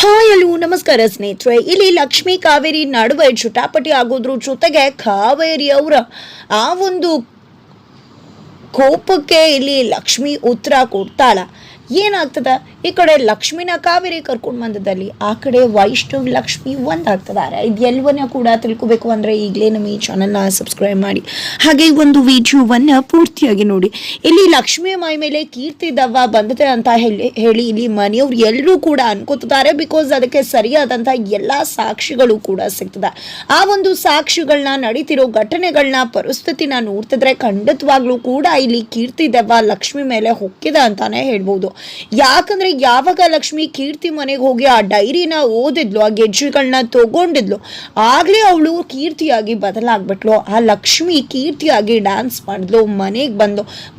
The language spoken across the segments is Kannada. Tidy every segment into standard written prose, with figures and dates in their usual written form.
ಹಾಯ್ ಹಲೋ ನಮಸ್ಕಾರ ಸ್ನೇಹಿತರೆ. ಇಲ್ಲಿ ಲಕ್ಷ್ಮಿ ಕಾವೇರಿ ನಡುವೆ ಚುಟಾಪಟಿ ಆಗೋದ್ರ ಜೊತೆಗೆ ಕಾವೇರಿ ಅವರ ಆ ಒಂದು ಕೋಪಕ್ಕೆ ಇಲ್ಲಿ ಲಕ್ಷ್ಮಿ ಉತ್ತರ ಕೊಡ್ತಾಳ. ಏನಾಗ್ತದ, ಈ ಕಡೆ ಲಕ್ಷ್ಮಿನ ಕಾವೇರಿ ಕರ್ಕೊಂಡು ಬಂದದಲ್ಲಿ ಆ ಕಡೆ ವೈಷ್ಣವ್ ಲಕ್ಷ್ಮಿ ಒಂದಾಗ್ತದಾರೆ. ಇದೆಲ್ಲವನ್ನ ಕೂಡ ತಿಳ್ಕೊಬೇಕು ಅಂದ್ರೆ ಈಗಲೇ ನಮ್ಮ ಈ ಚಾನಲ್ನ ಸಬ್ಸ್ಕ್ರೈಬ್ ಮಾಡಿ, ಹಾಗೆ ಈ ಒಂದು ವಿಡಿಯೋವನ್ನ ಪೂರ್ತಿಯಾಗಿ ನೋಡಿ. ಇಲ್ಲಿ ಲಕ್ಷ್ಮಿಯ ಮೈ ಮೇಲೆ ಕೀರ್ತಿ ದವ್ವ ಬಂದತೆ ಅಂತ ಹೇಳಿ ಇಲ್ಲಿ ಮನೆಯವ್ರು ಎಲ್ಲರೂ ಕೂಡ ಅನ್ಕೋತಿದ್ದಾರೆ. ಬಿಕಾಸ್ ಅದಕ್ಕೆ ಸರಿಯಾದಂತ ಎಲ್ಲಾ ಸಾಕ್ಷಿಗಳು ಕೂಡ ಸಿಗ್ತದೆ. ಆ ಒಂದು ಸಾಕ್ಷಿಗಳನ್ನ, ನಡೀತಿರೋ ಘಟನೆಗಳನ್ನ, ಪರಿಸ್ಥಿತಿನ ನೋಡ್ತಿದ್ರೆ ಖಂಡಿತವಾಗ್ಲೂ ಕೂಡ ಇಲ್ಲಿ ಕೀರ್ತಿ ದವ್ವ ಲಕ್ಷ್ಮಿ ಮೇಲೆ ಹೊಕ್ಕಿದ ಅಂತಾನೆ ಹೇಳ್ಬೋದು. ಯಾಕಂದ್ರೆ ಯಾವಾಗ ಲಕ್ಷ್ಮಿ ಕೀರ್ತಿ ಮನೆಗೆ ಹೋಗಿ ಆ ಡೈರಿನ ಓದಿದ್ಲು, ಆ ಗೆಜ್ಜೆಗಳನ್ನ ತಗೊಂಡಿದ್ಲು, ಆಗ್ಲೇ ಅವಳು ಕೀರ್ತಿಯಾಗಿ ಬದಲಾಗ್ಬಿಟ್ಲು. ಆ ಲಕ್ಷ್ಮಿ ಕೀರ್ತಿಯಾಗಿ ಡ್ಯಾನ್ಸ್ ಮಾಡಿದ್ಲು.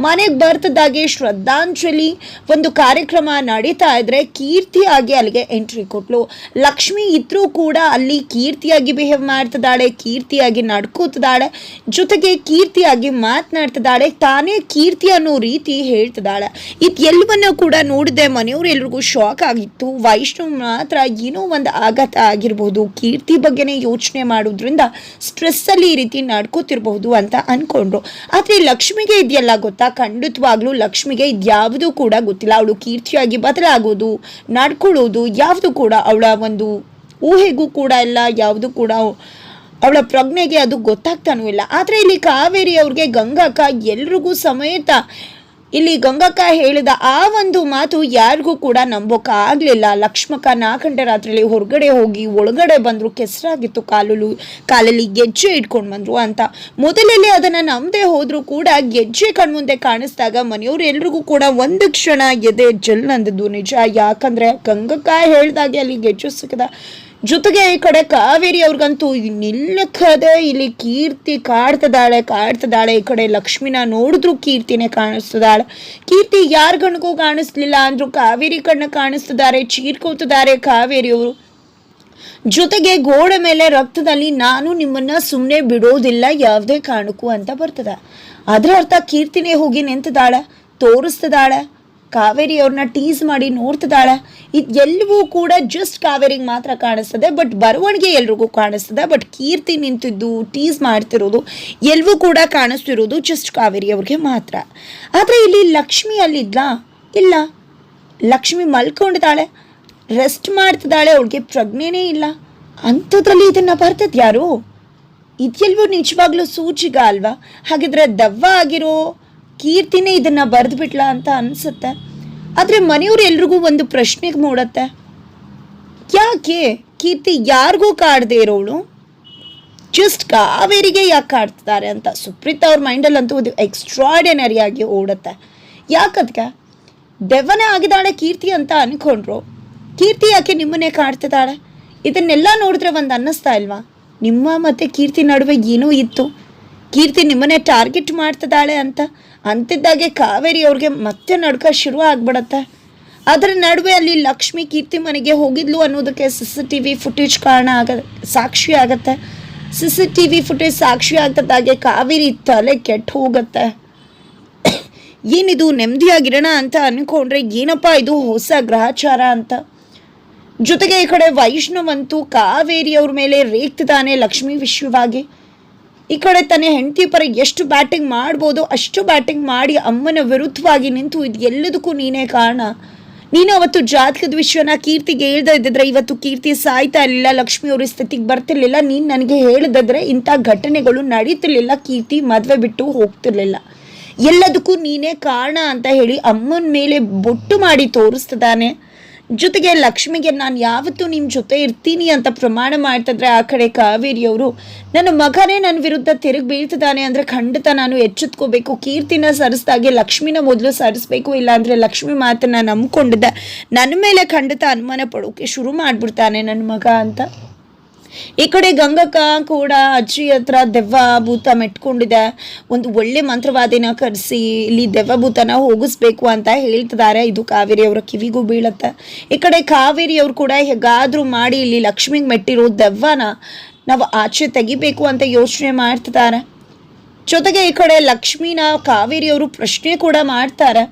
ಮನೆಗೆ ಬರ್ತದಾಗೆ ಶ್ರದ್ಧಾಂಜಲಿ ಒಂದು ಕಾರ್ಯಕ್ರಮ ನಡೀತಾ ಇದ್ರೆ ಕೀರ್ತಿಯಾಗಿ ಅಲ್ಲಿಗೆ ಎಂಟ್ರಿ ಕೊಟ್ಲು. ಲಕ್ಷ್ಮಿ ಇದ್ರೂ ಕೂಡ ಅಲ್ಲಿ ಕೀರ್ತಿಯಾಗಿ ಬಿಹೇವ್ ಮಾಡ್ತಿದ್ದಾಳೆ, ಕೀರ್ತಿಯಾಗಿ ನಡ್ಕೋತಿದ್ದಾಳೆ, ಜೊತೆಗೆ ಕೀರ್ತಿಯಾಗಿ ಮಾತನಾಡ್ತಿದ್ದಾಳೆ, ತಾನೇ ಕೀರ್ತಿ ಅನ್ನೋ ರೀತಿ ಹೇಳ್ತಿದ್ದಾಳೆ. ಇದೆಲ್ಲವನ್ನ ಕೂಡ ನೋಡಿದೆ ಮನೆಯವ್ರು ಎಲ್ರಿಗೂ ಶಾಕ್ ಆಗಿತ್ತು. ವೈಷ್ಣವ್ ಮಾತ್ರ ಏನೋ ಒಂದು ಆಘಾತ ಆಗಿರ್ಬಹುದು, ಕೀರ್ತಿ ಬಗ್ಗೆನೇ ಯೋಚನೆ ಮಾಡೋದ್ರಿಂದ ಸ್ಟ್ರೆಸ್ ಅಲ್ಲಿ ಈ ರೀತಿ ನಡ್ಕೋತಿರ್ಬಹುದು ಅಂತ ಅನ್ಕೊಂಡ್ರು. ಆದ್ರೆ ಲಕ್ಷ್ಮಿಗೆ ಇದೆಲ್ಲ ಗೊತ್ತಾ? ಖಂಡಿತವಾಗ್ಲೂ ಲಕ್ಷ್ಮಿಗೆ ಇದ್ಯಾವುದೂ ಕೂಡ ಗೊತ್ತಿಲ್ಲ. ಅವಳು ಕೀರ್ತಿಯಾಗಿ ಬದಲಾಗೋದು, ನಡ್ಕೊಳ್ಳೋದು ಯಾವುದು ಕೂಡ ಅವಳ ಒಂದು ಊಹೆಗೂ ಕೂಡ ಇಲ್ಲ, ಯಾವುದು ಕೂಡ ಅವಳ ಪ್ರಜ್ಞೆಗೆ ಅದು ಗೊತ್ತಾಗ್ತಾನೂ ಇಲ್ಲ. ಆದ್ರೆ ಇಲ್ಲಿ ಕಾವೇರಿ ಅವ್ರಿಗೆ ಗಂಗಕ್ಕ ಎಲ್ರಿಗೂ ಸಮೇತ ಇಲ್ಲಿ ಗಂಗಕ್ಕ ಹೇಳಿದ ಆ ಒಂದು ಮಾತು ಯಾರಿಗೂ ಕೂಡ ನಂಬೋಕ ಆಗ್ಲಿಲ್ಲ. ಲಕ್ಷ್ಮಕ್ಕ 4 ಗಂಟೆ ರಾತ್ರಿಯಲ್ಲಿ ಹೊರಗಡೆ ಹೋಗಿ ಒಳಗಡೆ ಬಂದ್ರು, ಕೆಸರಾಗಿತ್ತು ಕಾಲಲ್ಲಿ ಗೆಜ್ಜೆ ಇಟ್ಕೊಂಡು ಬಂದ್ರು ಅಂತ. ಮೊದಲಲ್ಲಿ ಅದನ್ನ ನಂಬದೆ ಹೋದ್ರು ಕೂಡ ಗೆಜ್ಜೆ ಕಣ್ಮುಂದೆ ಕಾಣಿಸಿದಾಗ ಮನೆಯವ್ರು ಎಲ್ರಿಗೂ ಕೂಡ ಒಂದು ಕ್ಷಣ ಎದೆ ಜಲ್ ಅಂದದ್ದು ನಿಜ. ಯಾಕಂದ್ರೆ ಗಂಗಕ್ಕ ಹೇಳ್ದಾಗೆ ಅಲ್ಲಿ ಗೆಜ್ಜೆ ಸಿಕ್ಕದ. ಜೊತೆಗೆ ಈ ಕಡೆ ಕಾವೇರಿ ಅವ್ರಿಗಂತೂ ನಿಲ್ಲಕ್ಕದೆ ಇಲ್ಲಿ ಕೀರ್ತಿ ಕಾಡ್ತದಾಳೆ. ಈ ಕಡೆ ಲಕ್ಷ್ಮಿನ ನೋಡಿದ್ರು ಕೀರ್ತಿನೇ ಕಾಣಿಸ್ತದಾಳೆ. ಕೀರ್ತಿ ಯಾರ ಕಣ್ಗೂ ಕಾಣಿಸ್ಲಿಲ್ಲ ಅಂದ್ರು ಕಾವೇರಿ ಕಣ್ಣ ಕಾಣಿಸ್ತಿದ್ದಾರೆ, ಚೀರ್ಕೋತಿದ್ದಾರೆ ಕಾವೇರಿಯವರು. ಜೊತೆಗೆ ಗೋಡೆ ಮೇಲೆ ರಕ್ತದಲ್ಲಿ ನಾನು ನಿಮ್ಮನ್ನ ಸುಮ್ಮನೆ ಬಿಡೋದಿಲ್ಲ ಯಾವುದೇ ಕಾರಣಕ್ಕೂ ಅಂತ ಬರ್ತದೆ. ಅದರ ಅರ್ಥ ಕೀರ್ತಿನೇ ಹೋಗಿ ನಿಂತಿದ್ದಾಳೆ, ತೋರಿಸ್ತಿದ್ದಾಳೆ, ಕಾವೇರಿ ಅವ್ರನ್ನ ಟೀಸ್ ಮಾಡಿ ನೋಡ್ತಿದ್ದಾಳೆ. ಇದೆಲ್ಲವೂ ಕೂಡ ಜಸ್ಟ್ ಕಾವೇರಿಗೆ ಮಾತ್ರ ಕಾಣಿಸ್ತದೆ, ಬಟ್ ಬರವಣಿಗೆ ಎಲ್ರಿಗೂ ಕಾಣಿಸ್ತದೆ. ಬಟ್ ಕೀರ್ತಿ ನಿಂತಿದ್ದು, ಟೀಸ್ ಮಾಡ್ತಿರೋದು ಎಲ್ಲವೂ ಕೂಡ ಕಾಣಿಸ್ತಿರೋದು ಜಸ್ಟ್ ಕಾವೇರಿ ಅವ್ರಿಗೆ ಮಾತ್ರ. ಆದರೆ ಇಲ್ಲಿ ಲಕ್ಷ್ಮಿ ಅಲ್ಲಿದ್ಲಾ? ಇಲ್ಲ, ಲಕ್ಷ್ಮಿ ಮಲ್ಕೊಂಡಿದ್ದಾಳೆ, ರೆಸ್ಟ್ ಮಾಡ್ತಿದ್ದಾಳೆ, ಅವಳಿಗೆ ಪ್ರಜ್ಞೆನೇ ಇಲ್ಲ. ಅಂಥದ್ರಲ್ಲಿ ಇದನ್ನ ಬರ್ತದೆ ಯಾರು? ಇದೆಲ್ವೂ ನಿಜವಾಗ್ಲೂ ಸೂಚಿಗ ಅಲ್ವಾ? ಹಾಗಿದ್ರೆ ದವ್ವ ಆಗಿರೋ ಕೀರ್ತಿನೇ ಇದನ್ನ ಬರೆದು ಬಿಟ್ಲ ಅಂತ ಅನ್ಸುತ್ತೆ. ಆದ್ರೆ ಮನೆಯವ್ರು ಎಲ್ರಿಗೂ ಒಂದು ಪ್ರಶ್ನೆಗೆ ಮೂಡತ್ತೆ, ಯಾಕೆ ಕೀರ್ತಿ ಯಾರಿಗೂ ಕಾಡದೆ ಇರೋಳು ಜಸ್ಟ್ ಕಾವೇರಿಗೆ ಯಾಕೆ ಕಾಡ್ತಿದ್ದಾರೆ ಅಂತ ಸುಪ್ರೀತ್ ಅವ್ರ ಮೈಂಡಲ್ಲಿ ಅಂತೂ ಒಂದು ಎಕ್ಸ್ಟ್ರಾರ್ಡಿನರಿ ಆಗಿ ಓಡುತ್ತೆ. ಯಾಕದ್ಕೆ ದೆವ್ವನೇ ಆಗಿದ್ದಾಳೆ ಕೀರ್ತಿ ಅಂತ ಅನ್ಕೊಂಡ್ರು, ಕೀರ್ತಿ ಯಾಕೆ ನಿಮ್ಮನ್ನೇ ಕಾಡ್ತಿದ್ದಾಳೆ? ಇದನ್ನೆಲ್ಲ ನೋಡಿದ್ರೆ ಒಂದು ಅನ್ನಿಸ್ತಾ ಇಲ್ವಾ? ನಿಮ್ಮ ಮತ್ತೆ ಕೀರ್ತಿ ನಡುವೆ ಏನೋ ಇತ್ತು, ಕೀರ್ತಿ ನಿಮ್ಮನ್ನೇ ಟಾರ್ಗೆಟ್ ಮಾಡ್ತಿದ್ದಾಳೆ ಅಂತ ಅಂತಿದ್ದಾಗೆ ಕಾವೇರಿ ಅವ್ರಿಗೆ ಮತ್ತೆ ನಡ್ಕ ಶುರು ಆಗ್ಬಿಡತ್ತೆ. ಅದರ ನಡುವೆ ಅಲ್ಲಿ ಲಕ್ಷ್ಮಿ ಕೀರ್ತಿ ಮನೆಗೆ ಹೋಗಿದ್ಲು ಅನ್ನೋದಕ್ಕೆ CCTV ಫುಟೇಜ್ ಸಾಕ್ಷಿ ಆಗತ್ತೆ. CCTV ಫುಟೇಜ್ ಸಾಕ್ಷಿ ಆಗ್ತದಾಗೆ ಕಾವೇರಿ ತಲೆ ಕೆಟ್ಟು ಹೋಗತ್ತೆ. ಏನಿದು ನೆಮ್ಮದಿಯಾಗಿರೋಣ ಅಂತ ಅನ್ಕೊಂಡ್ರೆ ಏನಪ್ಪಾ ಇದು ಹೊಸ ಗ್ರಹಚಾರ ಅಂತ. ಜೊತೆಗೆ ಈ ಕಡೆ ವೈಷ್ಣವ್ ಅಂತೂ ಕಾವೇರಿ ಅವ್ರ ಮೇಲೆ ರೇಗ್ತಿದ್ದಾನೆ ಲಕ್ಷ್ಮಿ ವಿಷಯವಾಗಿ. ಈ ಕಡೆ ತನ್ನ ಹೆಂಡತಿ ಪರ ಎಷ್ಟು ಬ್ಯಾಟಿಂಗ್ ಮಾಡ್ಬೋದು ಅಷ್ಟು ಬ್ಯಾಟಿಂಗ್ ಮಾಡಿ ಅಮ್ಮನ ವಿರುದ್ಧವಾಗಿ ನಿಂತು ಇದು ಎಲ್ಲದಕ್ಕೂ ನೀನೇ ಕಾರಣ. ನೀನು ಅವತ್ತು ಜಾತಕದ ವಿಷಯನ ಕೀರ್ತಿಗೆ ಹೇಳ್ದಿದ್ರೆ ಇವತ್ತು ಕೀರ್ತಿ ಸಾಯ್ತಾ ಇರಲಿಲ್ಲ, ಲಕ್ಷ್ಮಿ ಅವ್ರ ಸ್ಥಿತಿಗೆ ಬರ್ತಿರ್ಲಿಲ್ಲ. ನೀನು ನನಗೆ ಹೇಳಿದ್ರೆ ಇಂಥ ಘಟನೆಗಳು ನಡೀತಿರ್ಲಿಲ್ಲ, ಕೀರ್ತಿ ಮದುವೆ ಬಿಟ್ಟು ಹೋಗ್ತಿರ್ಲಿಲ್ಲ. ಎಲ್ಲದಕ್ಕೂ ನೀನೇ ಕಾರಣ ಅಂತ ಹೇಳಿ ಅಮ್ಮನ ಮೇಲೆ ಬೊಟ್ಟು ಮಾಡಿ ತೋರಿಸ್ತಿದ್ದಾನೆ. ಜೊತೆಗೆ ಲಕ್ಷ್ಮಿಗೆ ನಾನು ಯಾವತ್ತೂ ನಿಮ್ಮ ಜೊತೆ ಇರ್ತೀನಿ ಅಂತ ಪ್ರಮಾಣ ಮಾಡ್ತಿದ್ರೆ ಆ ಕಡೆ ಕಾವೇರಿಯವರು ನನ್ನ ಮಗನೇ ನನ್ನ ವಿರುದ್ಧ ತಿರುಗಿ ಬೀಳ್ತಿದ್ದಾನೆ ಅಂದರೆ ಖಂಡಿತ ನಾನು ಎಚ್ಚೆತ್ಕೋಬೇಕು, ಕೀರ್ತಿನ ಸರಿಸ್ದಾಗೆ ಲಕ್ಷ್ಮಿನ ಮೊದಲು ಸರಿಸ್ಬೇಕು, ಇಲ್ಲಾಂದರೆ ಲಕ್ಷ್ಮಿ ಮಾತನ್ನ ನಂಬ್ಕೊಂಡಿದ್ದೆ ನನ್ನ ಮೇಲೆ ಖಂಡಿತ ಅನುಮಾನ ಪಡೋಕೆ ಶುರು ಮಾಡಿಬಿಡ್ತಾನೆ ನನ್ನ ಮಗ ಅಂತ. ಈ ಕಡೆ ಗಂಗಕ್ಕ ಕೂಡ ಅಜ್ಜಿ ಹತ್ರ ದೆವ್ವ ಭೂತ ಮೆಟ್ಕೊಂಡಿದೆ, ಒಂದು ಒಳ್ಳೆ ಮಂತ್ರವಾದಿನ ಕರೆಸಿ ಇಲ್ಲಿ ದೆವ್ವ ಭೂತನ ಹೋಗಿಸ್ಬೇಕು ಅಂತ ಹೇಳ್ತಿದ್ದಾರೆ. ಇದು ಕಾವೇರಿ ಅವರ ಕಿವಿಗೂ ಬೀಳತ್ತೆ. ಈ ಕಡೆ ಕಾವೇರಿ ಅವ್ರು ಕೂಡ ಹೇಗಾದ್ರೂ ಮಾಡಿ ಇಲ್ಲಿ ಲಕ್ಷ್ಮಿಗೆ ಮೆಟ್ಟಿರೋ ದೆವ್ವನ ನಾವು ಆಚೆ ತೆಗಿಬೇಕು ಅಂತ ಯೋಚನೆ ಮಾಡ್ತಿದ್ದಾರೆ. ಜೊತೆಗೆ ಈ ಕಡೆ ಲಕ್ಷ್ಮಿನ ಕಾವೇರಿ ಅವರು ಪ್ರಶ್ನೆ ಕೂಡ ಮಾಡ್ತಾರೆ,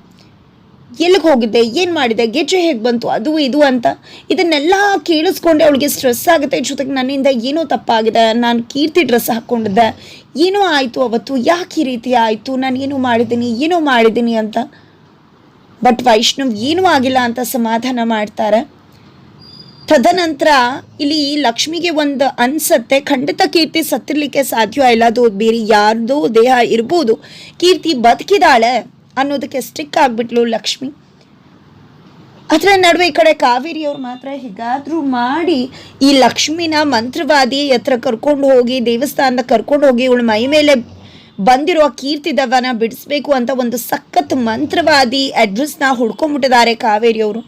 ಎಲ್ಲಿಗೆ ಹೋಗಿದ್ದೆ, ಏನು ಮಾಡಿದೆ, ಗೆಜ್ಜೆ ಹೇಗೆ ಬಂತು, ಅದು ಇದು ಅಂತ ಇದನ್ನೆಲ್ಲ ಕೇಳಿಸ್ಕೊಂಡೆ ಅವಳಿಗೆ ಸ್ಟ್ರೆಸ್ ಆಗುತ್ತೆ. ಜೊತೆಗೆ ನನ್ನಿಂದ ಏನೋ ತಪ್ಪಾಗಿದೆ, ನಾನು ಕೀರ್ತಿ ಡ್ರೆಸ್ ಹಾಕ್ಕೊಂಡಿದ್ದೆ, ಏನೋ ಆಯಿತು ಅವತ್ತು, ಯಾಕೆ ಈ ರೀತಿ ಆಯಿತು, ನಾನು ಏನೋ ಮಾಡಿದ್ದೀನಿ ಅಂತ. ಬಟ್ ವೈಷ್ಣವ್ ಏನೂ ಆಗಿಲ್ಲ ಅಂತ ಸಮಾಧಾನ ಮಾಡ್ತಾರೆ. ತದನಂತರ ಇಲ್ಲಿ ಲಕ್ಷ್ಮಿಗೆ ಒಂದು ಅನ್ಸತ್ತೆ, ಖಂಡಿತ ಕೀರ್ತಿ ಸತ್ತಿರ್ಲಿಕ್ಕೆ ಸಾಧ್ಯ ಇಲ್ಲ, ಅದು ಬೇರೆ ಯಾರ್ದೋ ದೇಹ ಇರ್ಬೋದು, ಕೀರ್ತಿ ಬದುಕಿದಾಳೆ ಅನ್ನೋದಕ್ಕೆ ಸ್ಟಿಕ್ ಆಗಿಬಿಟ್ಲು ಲಕ್ಷ್ಮಿ. ಅದರ ನಡುವೆ ಈ ಕಡೆ ಕಾವೇರಿಯವ್ರು ಮಾತ್ರ ಹೇಗಾದರೂ ಮಾಡಿ ಈ ಲಕ್ಷ್ಮಿನ ಮಂತ್ರವಾದಿ ಹತ್ರ ಕರ್ಕೊಂಡು ಹೋಗಿ ದೇವಸ್ಥಾನದ ಕರ್ಕೊಂಡು ಹೋಗಿ ಇವಳು ಮೈ ಮೇಲೆ ಬಂದಿರೋ ಕೀರ್ತಿ ದೆವ್ವನ ಬಿಡಿಸ್ಬೇಕು ಅಂತ ಒಂದು ಸಖತ್ ಮಂತ್ರವಾದಿ ಅಡ್ರೆಸ್ನ ಹುಡ್ಕೊಂಡ್ಬಿಟ್ಟಿದ್ದಾರೆ ಕಾವೇರಿಯವರು.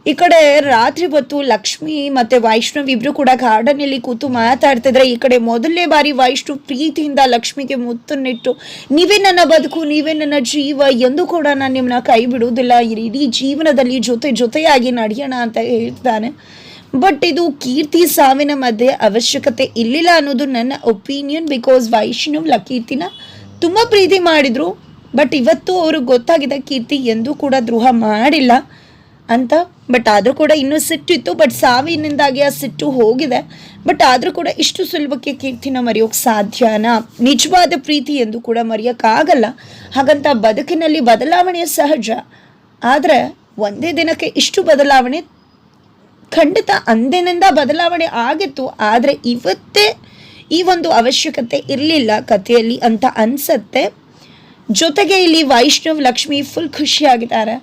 ಈ ಕಡೆ ರಾತ್ರಿ ಹೊತ್ತು ಲಕ್ಷ್ಮಿ ಮತ್ತು ವೈಷ್ಣವ್ ಇಬ್ಬರು ಕೂಡ ಗಾರ್ಡನಲ್ಲಿ ಕೂತು ಮಾತಾಡ್ತಿದ್ರೆ ಈ ಕಡೆ ಮೊದಲನೇ ಬಾರಿ ವೈಷ್ಣವ್ ಪ್ರೀತಿಯಿಂದ ಲಕ್ಷ್ಮಿಗೆ ಮುತ್ತನ್ನಿಟ್ಟು, ನೀವೇ ನನ್ನ ಬದುಕು, ನೀವೇ ನನ್ನ ಜೀವ, ಎಂದೂ ಕೂಡ ನಾನು ನಿಮ್ಮನ್ನ ಕೈ ಬಿಡುವುದಿಲ್ಲ, ಇಡೀ ಜೀವನದಲ್ಲಿ ಜೊತೆಯಾಗಿ ನಡೆಯೋಣ ಅಂತ ಹೇಳ್ತಾನೆ. ಬಟ್ ಇದು ಕೀರ್ತಿ ಸಾವಿನ ಮಧ್ಯೆ ಅವಶ್ಯಕತೆ ಇರಲಿಲ್ಲ ಅನ್ನೋದು ನನ್ನ ಒಪಿನಿಯನ್. ಬಿಕಾಸ್ ವೈಷ್ಣವ್ ಕೀರ್ತಿನ ತುಂಬ ಪ್ರೀತಿ ಮಾಡಿದರು. ಬಟ್ ಇವತ್ತು ಅವ್ರಿಗೆ ಗೊತ್ತಾಗಿದೆ ಕೀರ್ತಿ ಎಂದೂ ಕೂಡ ದ್ರೋಹ ಮಾಡಿಲ್ಲ ಅಂತ. ಬಟ್ ಆದರೂ ಕೂಡ ಇನ್ನೂ ಸಿಟ್ಟಿತ್ತು. ಬಟ್ ಸಾವಿನಿಂದಾಗಿ ಆ ಸಿಟ್ಟು ಹೋಗಿದೆ. ಬಟ್ ಆದರೂ ಕೂಡ ಇಷ್ಟು ಸುಲಭಕ್ಕೆ ಕೀರ್ತಿನ ಮರೆಯೋಕ್ಕೆ ಸಾಧ್ಯನಾ? ನಿಜವಾದ ಪ್ರೀತಿ ಎಂದು ಕೂಡ ಮರೆಯೋಕ್ಕಾಗಲ್ಲ. ಹಾಗಂತ ಬದುಕಿನಲ್ಲಿ ಬದಲಾವಣೆ ಸಹಜ. ಆದರೆ ಒಂದೇ ದಿನಕ್ಕೆ ಇಷ್ಟು ಬದಲಾವಣೆ ಖಂಡಿತ ಅಂದಿನಿಂದ ಬದಲಾವಣೆ ಆಗಿತ್ತು. ಆದರೆ ಇವತ್ತೇ ಈ ಒಂದು ಅವಶ್ಯಕತೆ ಇರಲಿಲ್ಲ ಕಥೆಯಲ್ಲಿ ಅಂತ ಅನಿಸತ್ತೆ. ಜೊತೆಗೆ ಇಲ್ಲಿ ವೈಷ್ಣವ್ ಲಕ್ಷ್ಮಿ ಫುಲ್ ಖುಷಿಯಾಗಿದ್ದಾರೆ.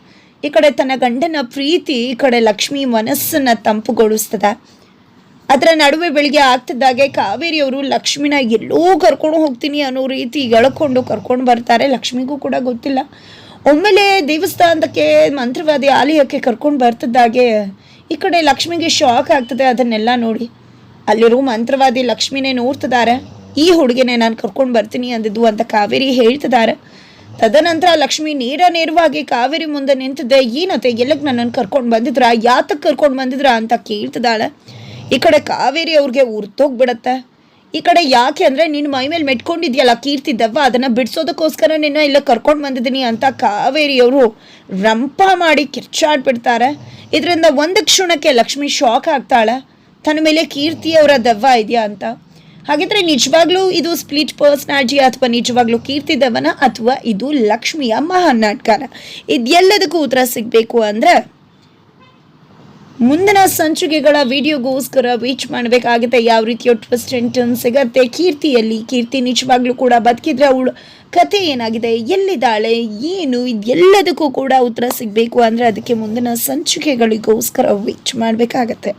ಈ ಕಡೆ ತನ್ನ ಗಂಡನ ಪ್ರೀತಿ ಈ ಕಡೆ ಲಕ್ಷ್ಮಿ ಮನಸ್ಸನ್ನು ತಂಪುಗೊಳಿಸ್ತದೆ. ಅದರ ನಡುವೆ ಬೆಳಿಗ್ಗೆ ಆಗ್ತಿದ್ದಾಗೆ ಕಾವೇರಿಯವರು ಲಕ್ಷ್ಮಿನ ಎಲ್ಲೋ ಕರ್ಕೊಂಡು ಹೋಗ್ತೀನಿ ಅನ್ನೋ ರೀತಿ ಎಳ್ಕೊಂಡು ಕರ್ಕೊಂಡು ಬರ್ತಾರೆ. ಲಕ್ಷ್ಮಿಗೂ ಕೂಡ ಗೊತ್ತಿಲ್ಲ. ಒಮ್ಮೆಲೆ ದೇವಸ್ಥಾನಕ್ಕೆ ಮಂತ್ರವಾದಿ ಆಲಯಕ್ಕೆ ಕರ್ಕೊಂಡು ಬರ್ತಿದ್ದಾಗೆ ಈ ಕಡೆ ಲಕ್ಷ್ಮಿಗೆ ಶಾಕ್ ಆಗ್ತದೆ. ಅದನ್ನೆಲ್ಲ ನೋಡಿ ಅಲ್ಲಿರೋ ಮಂತ್ರವಾದಿ ಲಕ್ಷ್ಮಿನೇ ನೋಡ್ತಿದ್ದಾರೆ. ಈ ಹುಡುಗಿನೇ ನಾನು ಕರ್ಕೊಂಡು ಬರ್ತೀನಿ ಅಂದಿದ್ದು ಅಂತ ಕಾವೇರಿ ಹೇಳ್ತಿದ್ದಾರೆ. ತದನಂತರ ಲಕ್ಷ್ಮಿ ನೇರವಾಗಿ ಕಾವೇರಿ ಮುಂದೆ ನಿಂತಿದ್ದೆ. ಏನತ್ತೆ, ಎಲ್ಲಕ್ಕೆ ನನ್ನನ್ನು ಕರ್ಕೊಂಡು ಬಂದಿದ್ರಾ, ಯಾತಕ್ಕೆ ಕರ್ಕೊಂಡು ಬಂದಿದ್ರಾ ಅಂತ ಕೇಳ್ತಿದ್ದಾಳೆ. ಈ ಕಡೆ ಕಾವೇರಿ ಅವ್ರಿಗೆ ಉರ್ತೋಗ್ಬಿಡತ್ತೆ. ಈ ಕಡೆ ಯಾಕೆ ಅಂದರೆ ನಿನ್ನ ಮೈ ಮೇಲೆ ಮೆಟ್ಕೊಂಡಿದ್ಯಲ್ಲ ಕೀರ್ತಿ ದೆವ್ವ, ಅದನ್ನು ಬಿಡಿಸೋದಕ್ಕೋಸ್ಕರ ನಿನ್ನ ಇಲ್ಲ ಕರ್ಕೊಂಡು ಬಂದಿದ್ದೀನಿ ಅಂತ ಕಾವೇರಿಯವರು ರಂಪ ಮಾಡಿ ಕಿರ್ಚಾಡ್ಬಿಡ್ತಾರೆ. ಇದರಿಂದ ಒಂದು ಕ್ಷಣಕ್ಕೆ ಲಕ್ಷ್ಮಿ ಶಾಕ್ ಆಗ್ತಾಳೆ, ತನ್ನ ಮೇಲೆ ಕೀರ್ತಿಯವರ ದೆವ್ವ ಇದೆಯಾ ಅಂತ. ಹಾಗಿದ್ರೆ ನಿಜವಾಗ್ಲೂ ಇದು ಸ್ಪ್ಲಿಟ್ ಪರ್ಸನಾಲಿಟಿ ಅಥವಾ ನಿಜವಾಗ್ಲೂ ಕೀರ್ತಿ ದೆವ್ವನ ಅಥವಾ ಇದು ಲಕ್ಷ್ಮಿಯ ಮಹಾನ್ ನಾಟಕನ? ಇದೆಲ್ಲದಕ್ಕೂ ಉತ್ತರ ಸಿಗಬೇಕು ಅಂದರೆ ಮುಂದಿನ ಸಂಚಿಕೆಗಳ ವಿಡಿಯೋಗೋಸ್ಕರ ವೇಟ್ ಮಾಡಬೇಕಾಗುತ್ತೆ. ಯಾವ ರೀತಿಯ ಟ್ವಿಸ್ಟ್ ಆ್ಯಂಡ್ ಟರ್ನ್ ಸಿಗತ್ತೆ ಕೀರ್ತಿಯಲ್ಲಿ, ಕೀರ್ತಿ ನಿಜವಾಗ್ಲೂ ಕೂಡ ಬದುಕಿದ್ರೆ ಅವಳು ಕತೆ ಏನಾಗಿದೆ, ಎಲ್ಲಿದ್ದಾಳೆ, ಏನು, ಇದೆಲ್ಲದಕ್ಕೂ ಕೂಡ ಉತ್ತರ ಸಿಗಬೇಕು ಅಂದರೆ ಅದಕ್ಕೆ ಮುಂದಿನ ಸಂಚಿಕೆಗಳಿಗೋಸ್ಕರ ವೇಟ್ ಮಾಡಬೇಕಾಗತ್ತೆ.